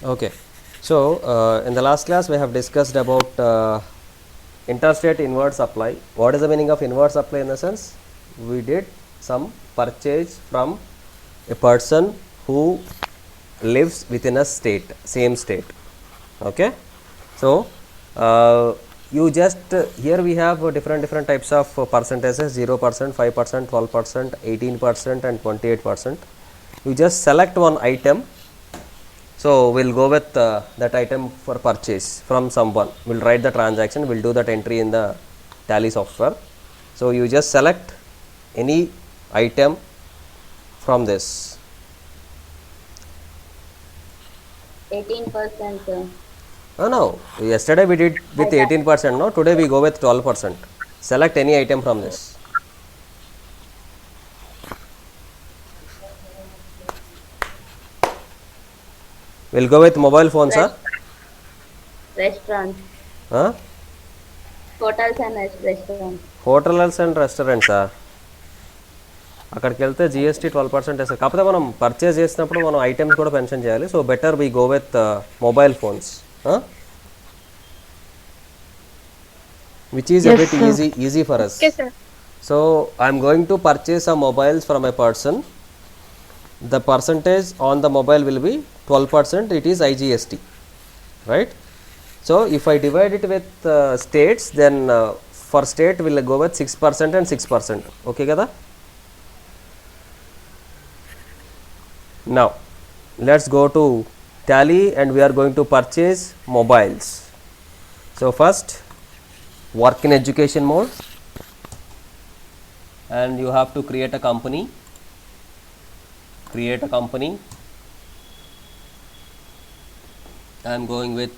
Okay. So in the last class we have discussed about interstate inward supply. What is the meaning of inward supply? In the sense, we did some purchase from a person who lives within a state, same state. Okay. So you just here we have different types of percentages: 0%, 5%, 12%, 18%, and 28%. You just select one item. So we'll go with that item for purchase from someone. We'll write the transaction. We'll do that entry in the Tally software. So you just select any item from this. 18%. Oh no, yesterday we did with 18%. No, today we go with 12%. Select any item from this. We'll go with mobile phones, huh? Restaurants, Huh? hotels and restaurants. Hotels and restaurants అక్కడికి వెళ్తే GST 12% వేస్తారు. కాకపోతే మనం purchase చేసినప్పుడు మనం items కూడా mention చేయాలి. So better we go with mobile phones, which is a Yes, bit sir. easy for us. Okay, sir. So I am going to purchase some mobiles from a person. The percentage on the mobile will be 12%. It is IGST, right? So if I divide it with states, then for state will go with 6% and 6%. Okay kada? Now let's go to Tally and we are going to purchase mobiles. So first, work in education mode, and you have to create a company. I am going with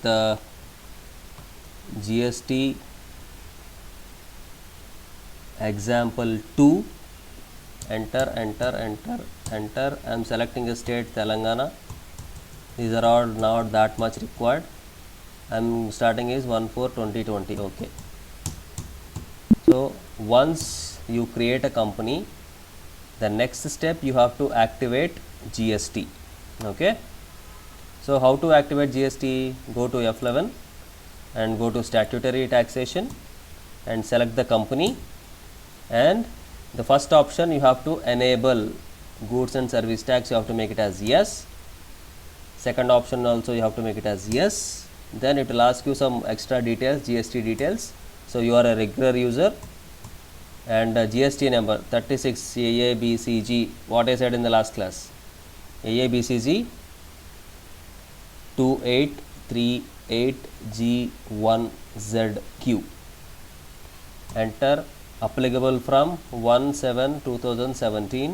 GST example 2. Enter. I am selecting a state Telangana. These are all not that much required. I am starting is 1/4/2020. Okay. So once you create a company, the next step you have to activate GST. Okay. So how to activate GST? Go to F11 and go to statutory taxation and select the company, and the first option you have to enable goods and service tax. You have to make it as yes. Second option also you have to make it as yes. Then it will ask you some extra details, GST details. So you are a regular user, and GST number 36 AABCG, what I said in the last class, AABCG 2838G1ZQ. Enter. Applicable from 1/7/2017.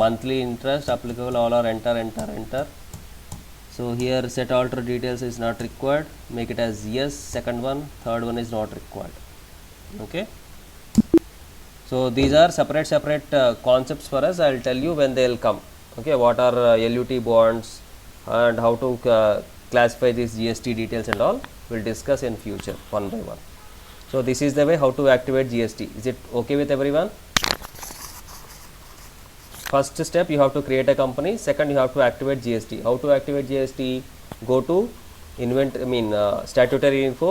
Monthly interest applicable, all are enter. So here set alter details is not required, make it as yes. Second one, third one is not required. Okay. So these are separate concepts for us. I will tell you when they will come. Okay, what are LUT bonds and how to classify these GST details and all, we will discuss in future one by one. So this is the way how to activate GST. Is it okay with everyone? First step, you have to create a company. Second, you have to activate GST. How to activate GST? Go to statutory info.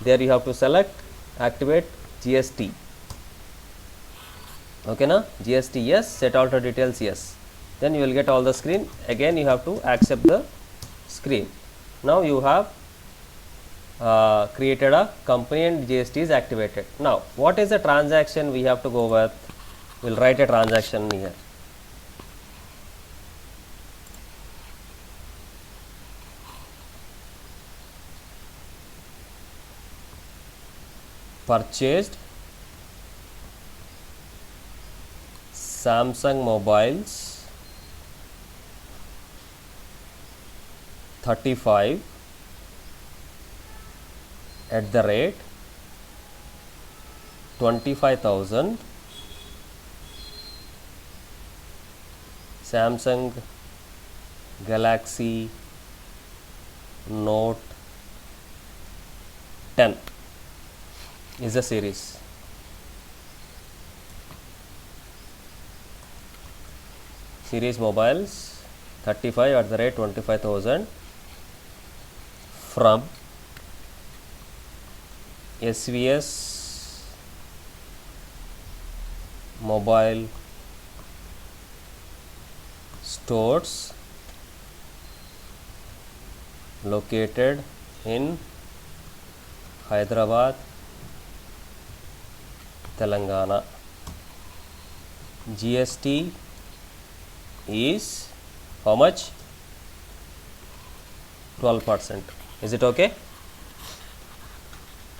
There you have to select activate GST. Okay na? GST yes, set alter details yes. Then you will get all the screen. Again you have to accept the screen. Now you have created a company and GST is activated. Now what is the transaction we have to go with? We will write a transaction here. Purchased Samsung mobiles 35 at the rate 25,000. Samsung Galaxy Note 10 is a series. Series mobiles 35 at the rate 25,000. from SVS mobile stores located in Hyderabad, Telangana. GST is how much? 12%. Is it okay?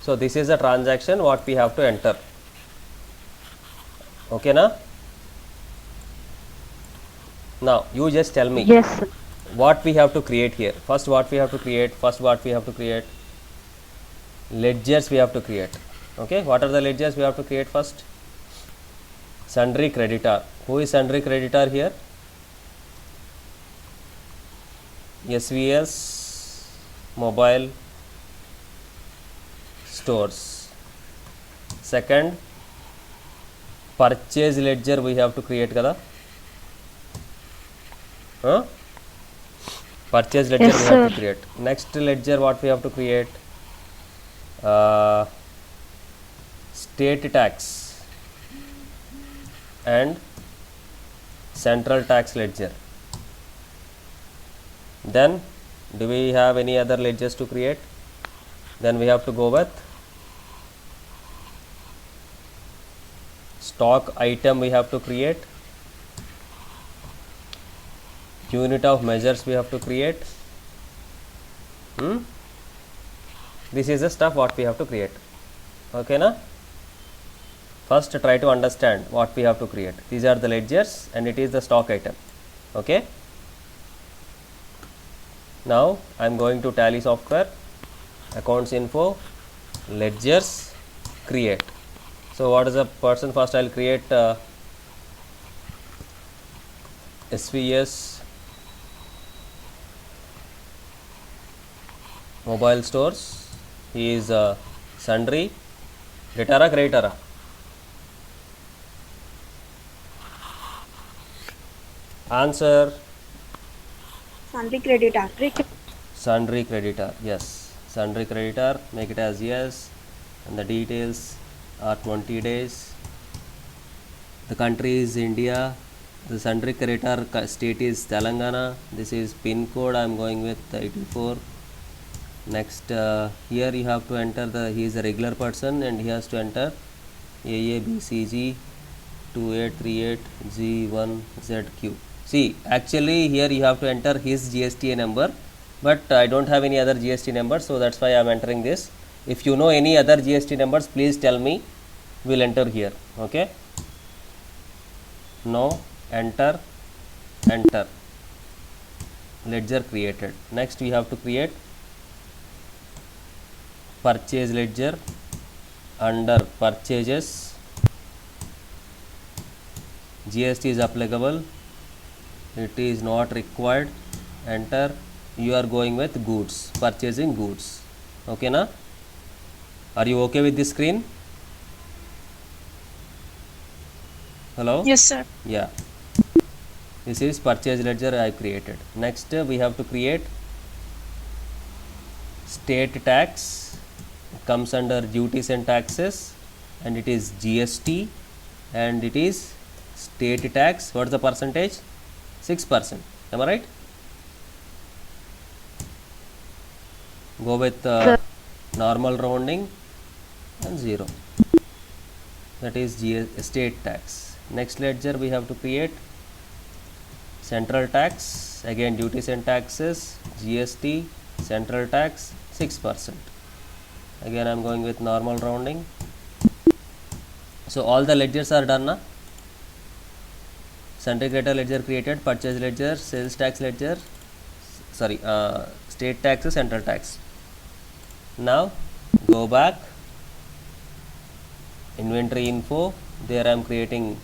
So this is a transaction what we have to enter. Okay na? Now you just tell me Yes, sir. what we have to create here. First what we have to create? Ledgers we have to create. Okay, what are the ledgers we have to create first? Sundry creditor. Who is sundry creditor here? SVS mobile stores. Second, purchase ledger we have to create kada. Purchase ledger Yes, we have to sir. create. Next ledger what we have to create? State tax and central tax ledger. Then do we have any other ledgers to create? Then we have to go with stock item we have to create, unit of measures we have to create. This is the stuff what we have to create. Okay na? First try to understand what we have to create. These are the ledgers and it is the stock item. Okay. Now I am going to Tally software, accounts info, ledgers, create. So what is the person? First I will create SVS mobile stores. He is sundry. Debtor or creditor? Answer. Sundry creditor. Sundry creditor. Yes, sundry creditor. Make it as yes, and the details are 20 days. The country is India. The sundry creditor state is Telangana. This is pin code. I am going with 84. Next, here you have to enter he is a regular person and he has to enter AABCG 2838G1ZQ. See, actually here you have to enter his GST number, but I don't have any other GST number, so that's why I am entering this. If you know any other GST numbers, please tell me. We'll enter here. Okay. No, enter. Ledger created. Next we have to create purchase ledger. Under purchases, GST is applicable, it is not required. Enter. You are going with goods, purchasing goods. Okay na? Are you okay with this screen? Hello? Yes, sir. Yeah. This is purchase ledger I created. Next we have to create state tax. It comes under duties and taxes and it is GST and it is state tax. What is the percentage? 6%. Am I right? Go with normal rounding and 0. That is state tax. Next ledger we have to create central tax. Again duties and taxes, GST, central tax 6%. Again I am going with normal rounding. So all the ledgers are done na? Sundry creditor ledger created, purchase ledger, sales tax ledger, state taxes, central tax. Now go back, inventory info, there I am creating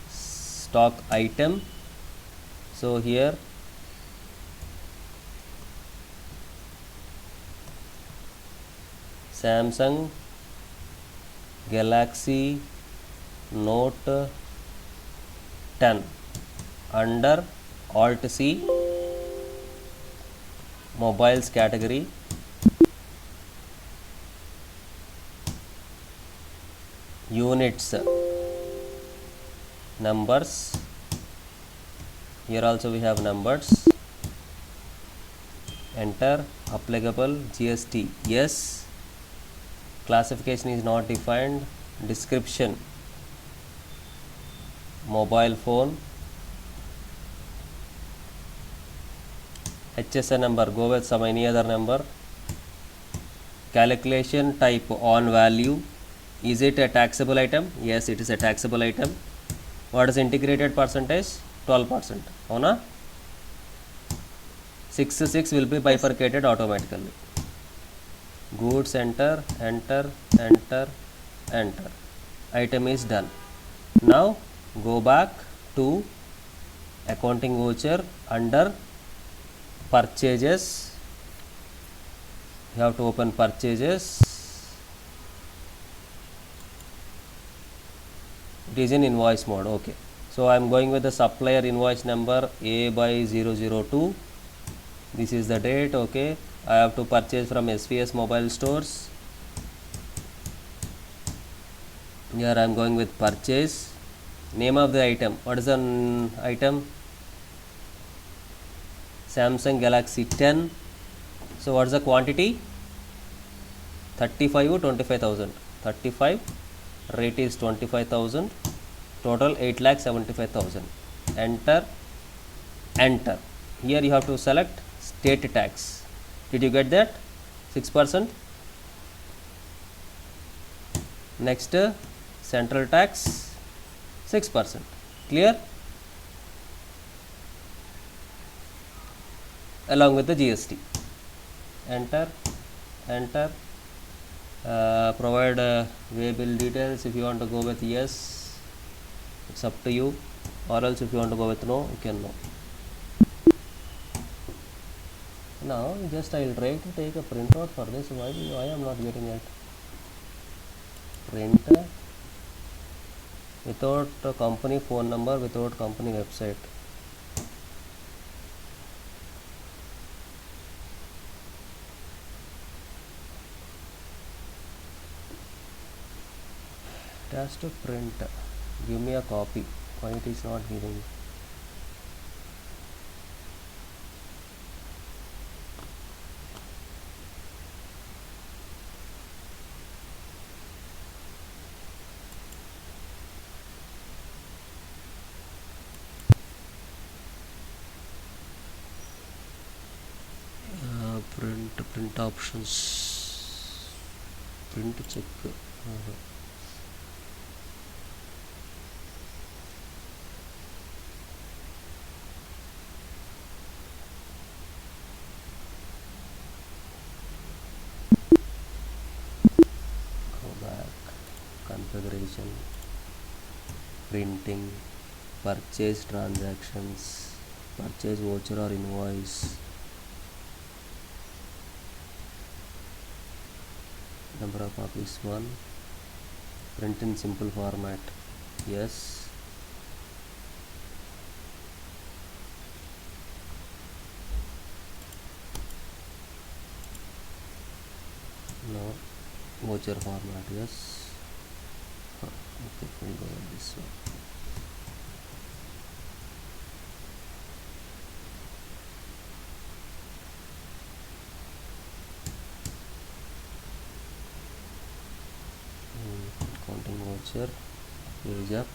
stock item. So here Samsung Galaxy Note 10 under Alt C mobiles category units, numbers. Here also we have numbers. Enter. Applicable GST, yes. Classification is not defined. Description, mobile phone. HSN number, go with some any other number. Calculation type, on value. Is it a taxable item? Yes, it is a taxable item. What is integrated percentage? 12%. Avuna? 6 will be bifurcated automatically. Goods, enter, enter, enter, enter. Item is done. Now go back to accounting voucher. Under purchases, you have to open purchases. It is in invoice mode. Okay, so I am going with the supplier invoice number A by 002. This is the date. Okay, I have to purchase from SVS mobile stores. Here I am going with purchase. Name of the item, what is the item? Samsung Galaxy 10. So what is the quantity? 35 or 25,000? 35. Rate is 25,000. Total 8,75,000. Enter. Enter. Here you have to select state tax. Did you get that? 6%. Next, central tax 6%. Clear? Along with the GST. Enter. Enter. Provide way bill details. If you want to go with yes, it's up to you, or else if you want to go with no, you can no. Now just I will try to take a printout for this. Why I am not getting it? Print without company phone number, without company website. It has to print. Give me a copy. Why it is not giving? Print options. Print check. Configuration, printing, purchase transactions, purchase voucher or invoice, number of copies 1, print in simple format, yes, no, voucher format, yes. Okay, we'll go with this one. Counting voucher, page up,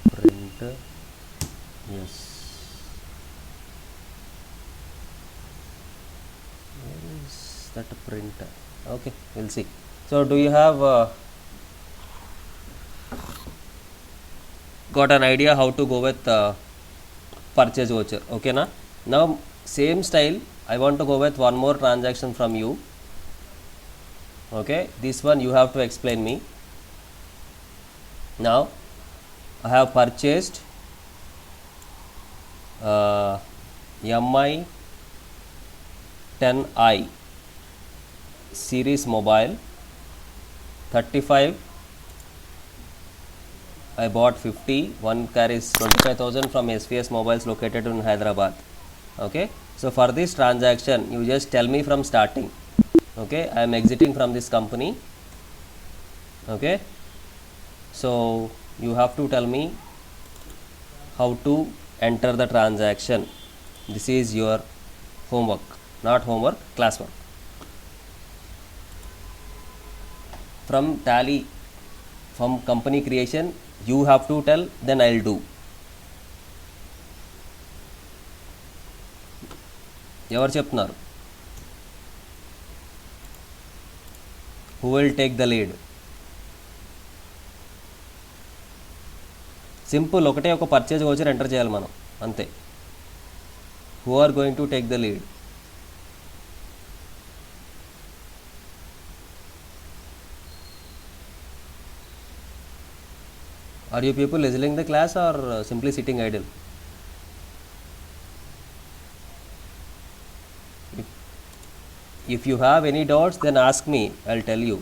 print, yes. Where is that printer? Okay, we'll see. So do you have got an idea how to go with purchase voucher? Okay na? Now same style I want to go with one more transaction from you. Okay, this one you have to explain me. Now I have purchased MI 10i series mobile, 35 I bought 50, one carries 25,000 from SVS mobiles located in Hyderabad. Okay, so for this transaction you just tell me from starting. Okay, I am exiting from this company. Okay, So you have to tell me how to enter the transaction. This is your homework, not homework, classwork. From tally, from company creation, you have to tell, then I'll do. ఎవరు చెప్తున్నారు? Who will take the lead? Simple, ఒకటే ఒక purchase voucher enter చేయాలి మనం, అంతే. Who are going to take the lead? Are you people listening the class or simply sitting idle? If you have any doubts, then ask me, I'll tell you.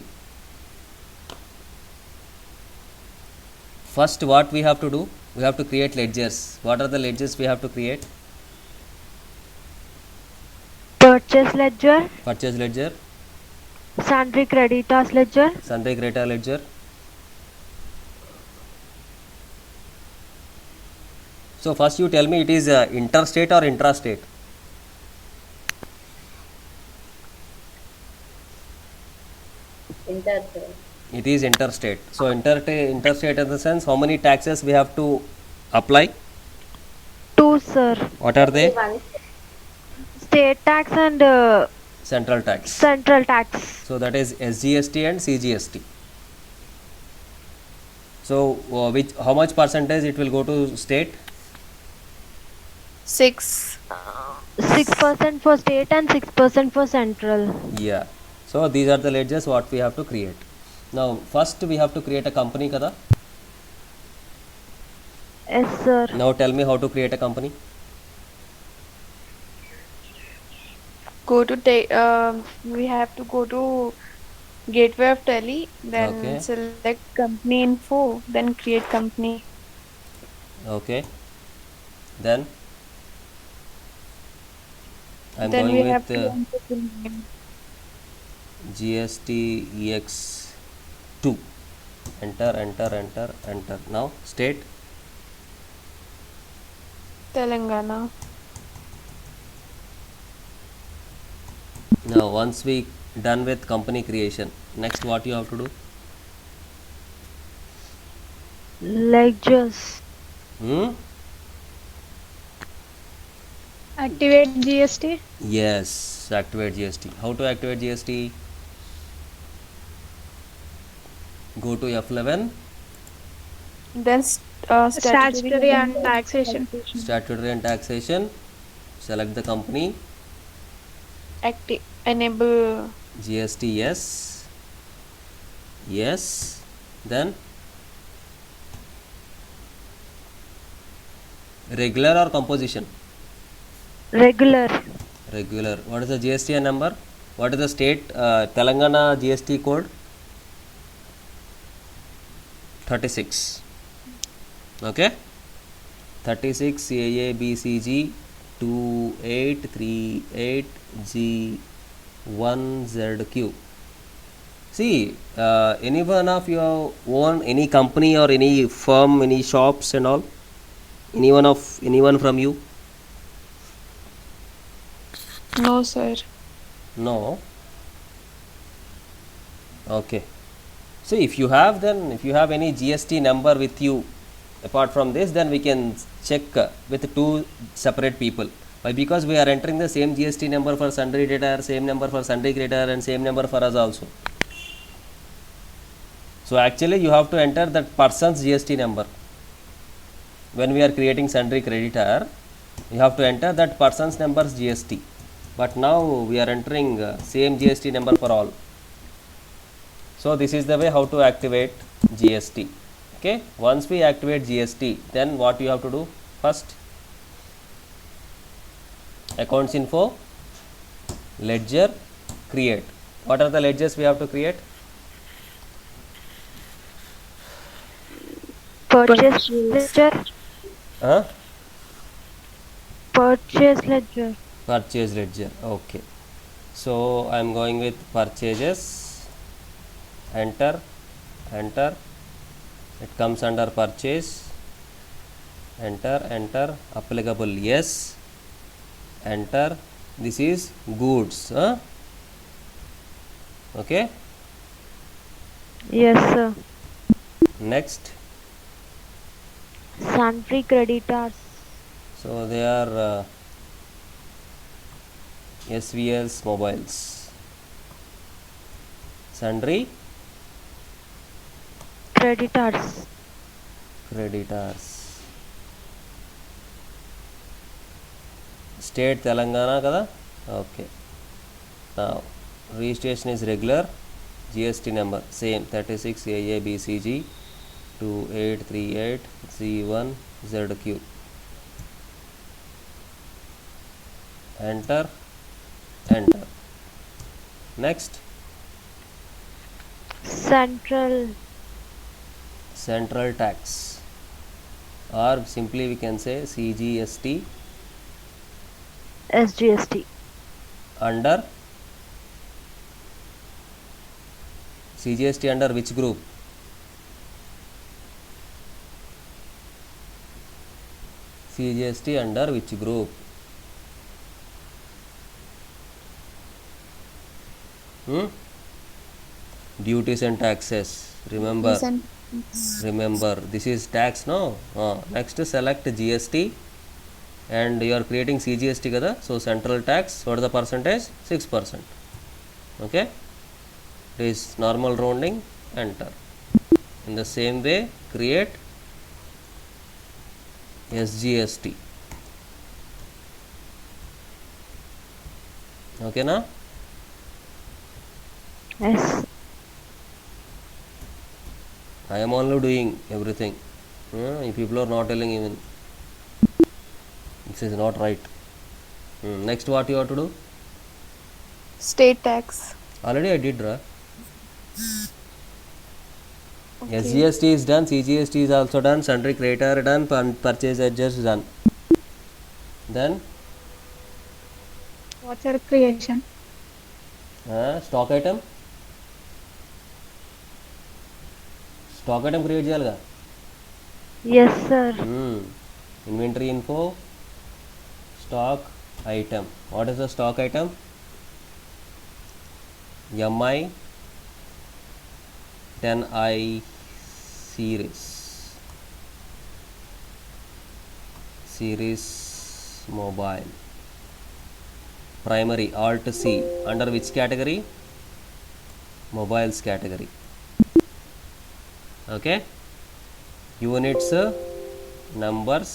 First, what we have to do? We have to create ledgers. What are the ledgers we have to create? Purchase ledger, Purchase ledger, sundry creditors ledger, sundry creditor ledger. So first you tell me, it is interstate or intrastate? Inter, sir. It is interstate. So interstate in the sense, how many taxes we have to apply? 2 sir, What are they? One is state tax and Central tax. central tax. So that is SGST and CGST. So how much percentage it will go to state? 6. 6% for state and 6% for central. Yeah. So these are the ledgers what we have to create. Now first we have to create a company kada. Yes sir. Now tell me how to create a company. Go to we have to go to gateway of tally, then Okay. select company info, then create company. Okay. Then I'm then we going have with to enter the name. GST EX2. Enter, enter, enter, enter. Now state. Telangana. Now once we done with company creation, next what you have to do? Ledgers. Activate GST. Yes, activate GST. How to activate GST? Go to F11, Then Statutory and taxation. statutory and taxation, select the company, enable GST yes, yes, then regular or composition? Regular. Regular. What is the GST number? What is the state Telangana GST code? 36. Okay, 36 AABCG 2838G1ZQ. See, any one of you own any company or any firm, any shops and all? Anyone from you? no sir. No. Okay. So if you have, then if you have any GST number with you apart from this, then we can check with two separate people. Why? Because we are entering the same GST number for sundry debtor, same number for sundry creditor, and same number for us also. So actually you have to enter that person's GST number. When we are creating sundry creditor, you have to enter that person's number's GST. But now we are entering same GST number for all. So this is the way how to activate GST. Okay, once we activate GST, then what you have to do? First, accounts info, ledger, create. What are the ledgers we have to create? Purchase ledger. Purchase ledger. Purchase ledger. Okay, so I am going with purchases. Enter, enter, it comes under purchase. Enter, enter, applicable yes, enter, this is goods, okay. Yes, sir. Next, Sundry creditors. so they are SVL's mobiles. Sundry Creditors. creditors. State Telangana kada, okay. Now registration is regular, GST number same 36 AABCG 2838 Z1 ZQ. Enter, enter. Next, central tax, or simply we can say CGST SGST. under CGST under which group? CGST under which group? Duties and taxes. Remember, this is tax, no? Next, select GST, and you are creating CGST kada, so central tax, what is the percentage? 6%. Okay, it is normal rounding, enter. In the same way, create SGST. Okay na? Yes. I am only doing everything. If people are not telling, even this is not right. Next, what you have to do? State tax. Already I did, ra. Okay. SGST is done, CGST is also done, sundry creditor done, purchase adjust done. Then Voucher creation. stock item create చేయాలిగా. Yes, sir. Inventory info, stock item. What is the stock item? MI 10i series mobile. Primary alt C, under which category? Mobiles category. Okay, units, numbers,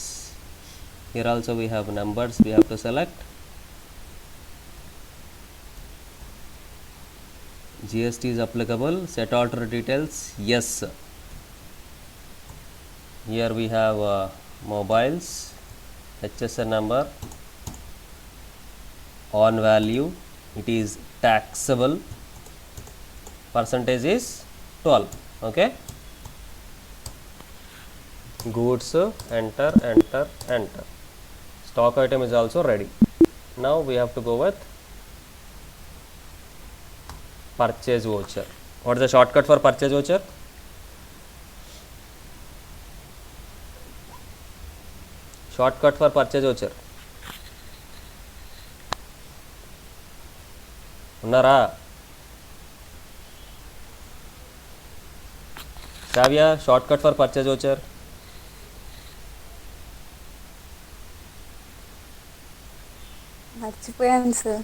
here also we have numbers, we have to select. GST is applicable, set order details, yes. Here we have mobiles, HSN number, on value, it is taxable, percentage is 12. Okay, goods, enter, enter, enter. Stock item is also ready. Now we have to go with purchase voucher. What is the shortcut for purchase voucher? Shortcut for purchase voucher. ఉన్నారా? Savya, shortcut for purchase voucher. మర్చిపోయాను sir.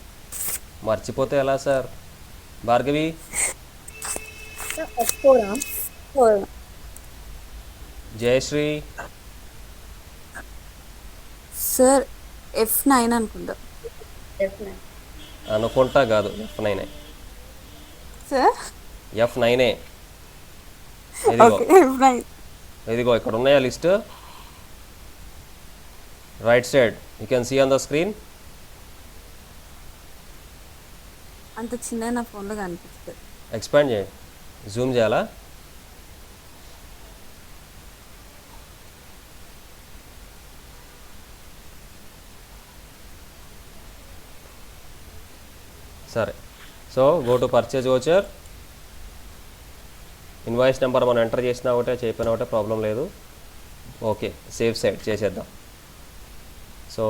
మర్చిపోతే ఎలా sir? Bhargavi, Jayashree sir F9 అనుకుంటా అనుకుంటా, కాదు F9. Sir. F9. ఇదిగో okay F9. ఇదిగో ఇక్కడ ఉన్నాయా list, right side you can see on the screen. అంత చిన్న నా ఫోన్లో కనిపిస్తుంది. ఎక్స్పాండ్ చేయండి, జూమ్ చేయాలా? సరే, so go to purchase voucher. Invoice number మనం ఎంటర్ చేసినా ఒకటే చేయకపోయినా ఒకటే ప్రాబ్లం లేదు. ఓకే, సేఫ్ సైడ్ చేసేద్దాం. So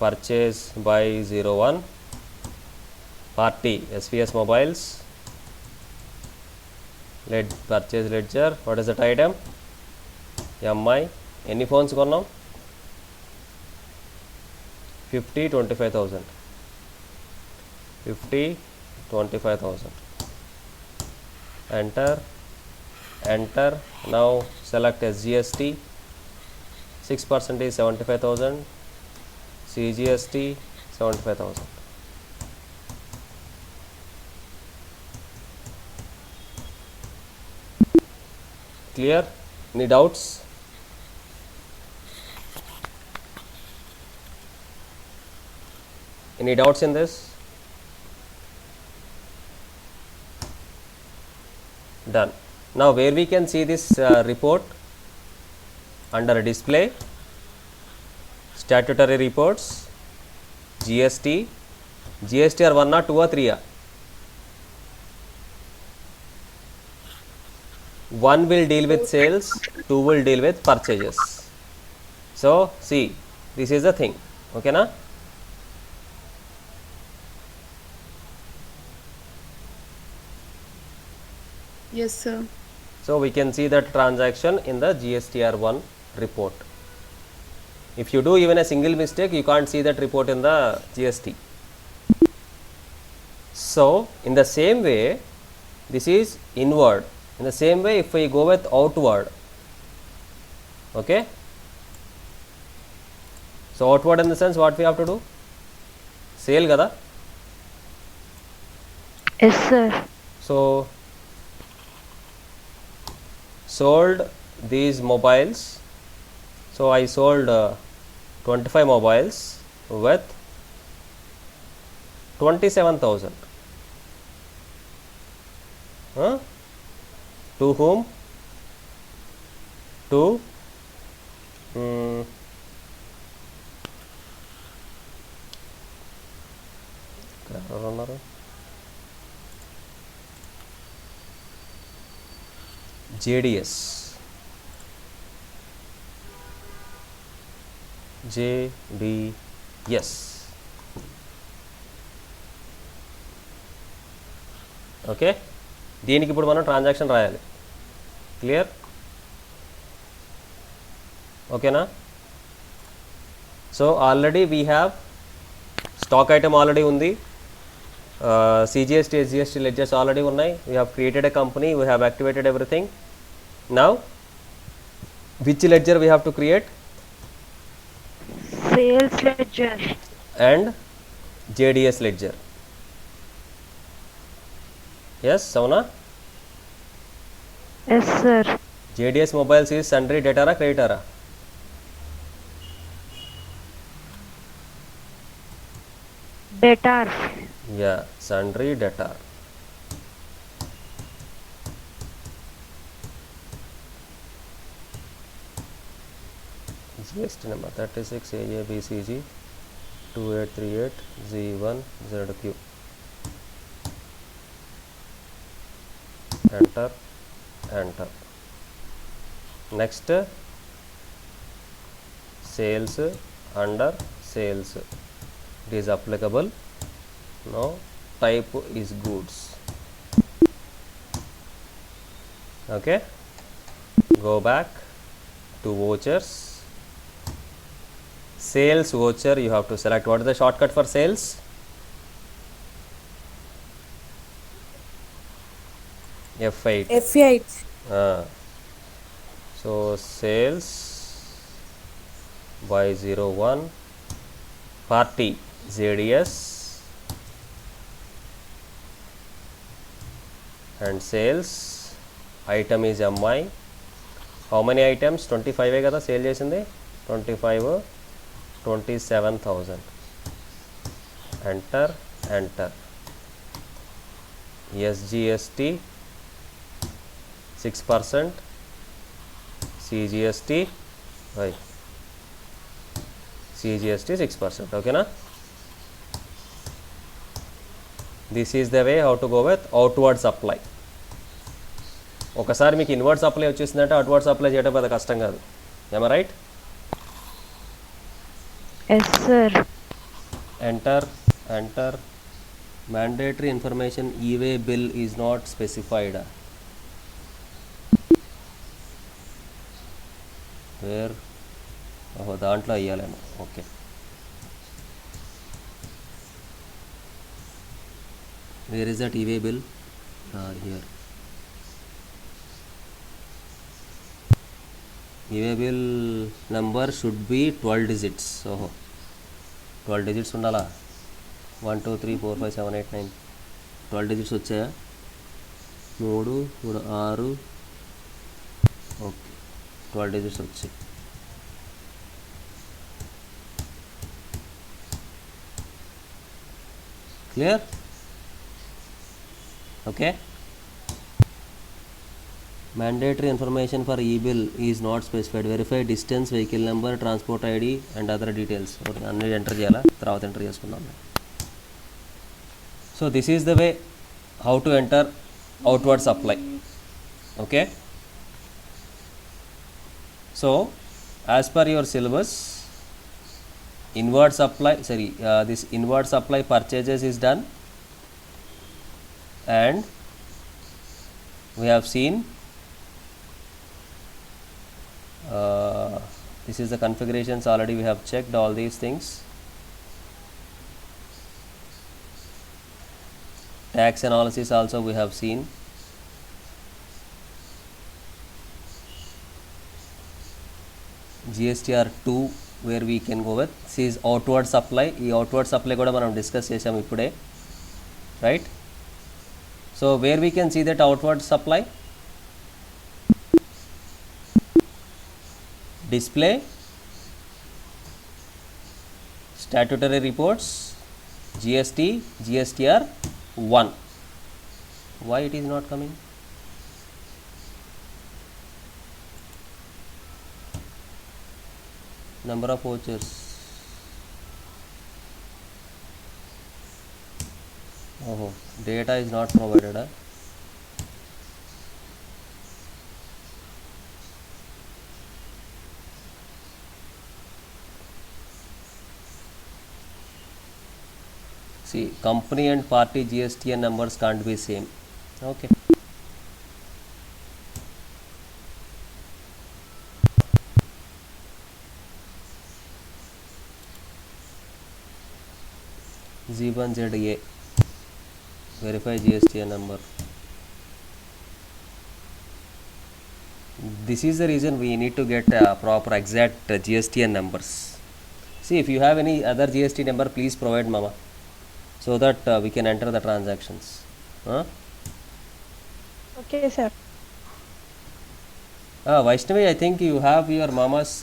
purchase by 01 party SVS mobiles, purchase ledger. What is that item? MI. ఎన్ని ఫోన్స్ కొన్నాం? 50, 25,000. 50, 25,000. Enter. Now select SGST. 6% is 75,000. CGST 75,000. Clear? Any doubts? Any doubts in this? Done. Now where we can see this report? Under display, statutory reports, GST. GST are 1 or 2 or 3? 1 will deal with sales, 2 will deal with purchases. So see, this is the thing. Okay na? Yes, sir. So we can see that transaction in the GSTR1 report. If you do even a single mistake, you can't see that report in the GST. So in the same way, this is inward. In the same way, if we go with outward, okay. So outward in the sense, what we have to do? Sale kada. Yes, sir. So sold these mobiles. So I sold 25 mobiles with 27,000. To whom? To JDS. JDS. Okay, దీనికి ఇప్పుడు మనం transaction రాయాలి. Clear? ఓకేనా? So already we have stock item already ఉంది, CGST, SGST ledgers already ఉన్నాయి. We have created a company, we have activated everything. Now which ledger we have to create? Sales ledger. And JDS ledger. Yes, Savna? Yes, sir. JDS mobiles is sundry debtor creditor? Debtor. Yeah, sundry debtor. GST number 36 AABCG 2838 Z1 ZQ. Enter. Next, sales. Under sales, it is applicable. Now type is goods. Okay, go back to vouchers. Sales voucher, you have to select. What is the shortcut for sales? F8. F8. So sales by 01 party ZDS and sales item is MI. How many items? 25 కదా sale చేసింది. 25, 27,000. Enter. SGST 6%, CGST 6%. Okay na? This is the way how to go with outward supply. ఒకసారి మీకు inward supply వచ్చేసిందంటే outward supply చేయడం పెద్ద కష్టం కాదు. ఏమా right? Yes, sir. Enter mandatory information e-way bill is not specified. Where? దాంట్లో అయ్యాలేమో. Okay, where is that e-way bill? Here. e-way bill number should be 12 digits. 12 digits ఉండాలా? 1 2 3 4 5 7 8 9 12 digits వచ్చాయా? 3 3 6 okay, 12 digits వచ్చాయి. Clear? Okay. Mandatory information for e-bill is not specified. Verify distance, vehicle number, transport ID and other details. Okay, అన్ని enter చేయాలా? తర్వాత enter చేసుకుందాం. So this is the way how to enter outward supply. Okay. So as per your syllabus, this inward supply purchases is done, and we have seen this is the configurations. Already we have checked all these things. Tax analysis also we have seen. GSTR 2 where we can go with. This is outward supply. ఈ outward supply కూడా మనం discuss చేసాం ఇప్పుడే, right? So where we can see that outward supply? Display, statutory reports, GST, GSTR 1. Why it is not coming? Number of vouchers. Data is not provided. See, company and party GSTN numbers can't be same. Okay. Z1ZA, verify GSTN number. This is the reason we need to get proper exact GSTN numbers. See, if you have any other GST number, please provide, mama, so that we can enter the transactions. Okay, sir. Vaishnavi, I think you have your mama's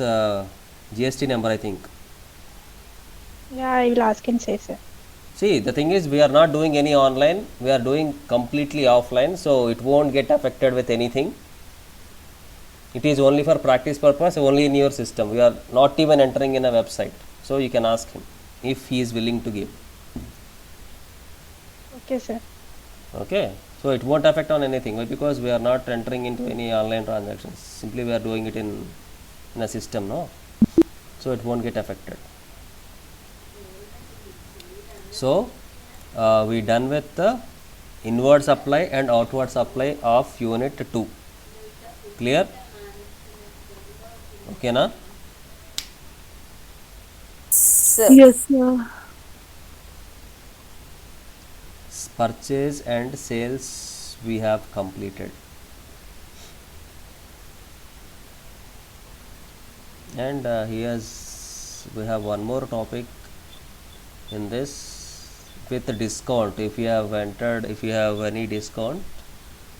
GST number, I think. Yeah, I will ask and say, sir. See, the thing is, we are not doing any online, we are doing completely offline, so it won't get affected with anything. It is only for practice purpose, only in your system. We are not even entering in a website, so you can ask him if he is willing to give. Okay, sir. Okay, so it won't affect on anything. Why? Because we are not entering into any online transactions. Simply we are doing it in a system, no? So it won't get affected. So we done with the inward supply and outward supply of unit 2. Clear? Okay, na? Yes, sir. Purchase and sales we have completed, and we have one more topic in this with the discount. If you have any discount,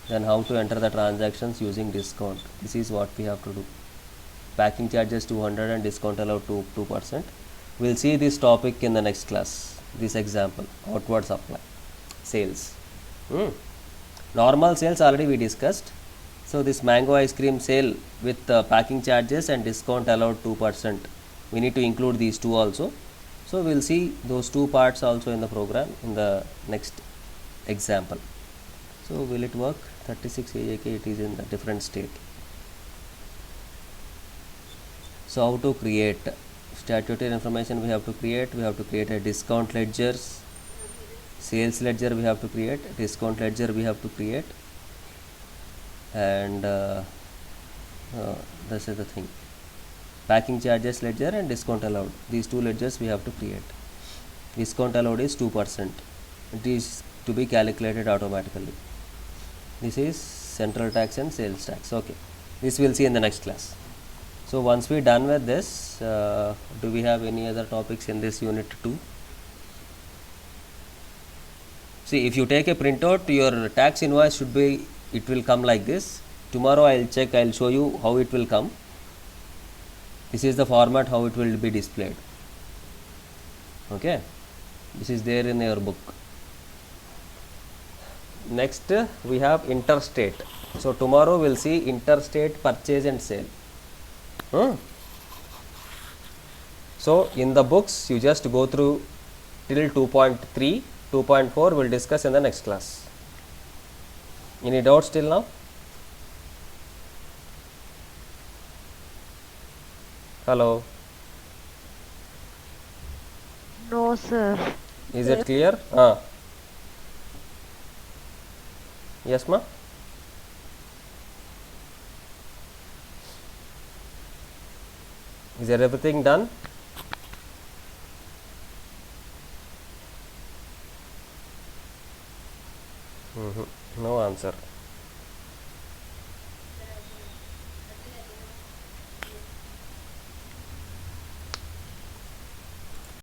then how to enter the transactions using discount. This is what we have to do. Packing charges 200 and discount allowed 2%. We'll see this topic in the next class. This example, outward supply. Sales. Normal sales already we discussed. So this mango ice cream sale with packing charges and discount allowed 2%. We need to include these two also. So we'll see those two parts also in the program in the next example. So will it work? 36 AJK, it is in the different state. So how to create statutory information? We have to create a discount ledgers, sales ledger we have to create, discount ledger we have to create, and this is the thing, packing charges ledger and discount allowed. These two ledgers we have to create. Discount allowed is 2%. It is to be calculated automatically. This is central tax and sales tax. Okay, this we'll see in the next class. So once we done with this, do we have any other topics in this unit 2? See, if you take a printout, your tax invoice should be, it will come like this. Tomorrow I'll check, I'll show you how it will come. This is the format how it will be displayed. Okay, this is there in your book. Next we have interstate. So tomorrow we'll see interstate purchase and sale. So in the books you just go through till 2.3, 2.4 we'll discuss in the next class. Any doubts till now? Hello, No, sir. is it clear? Yes, ma? Is there everything done? No answer.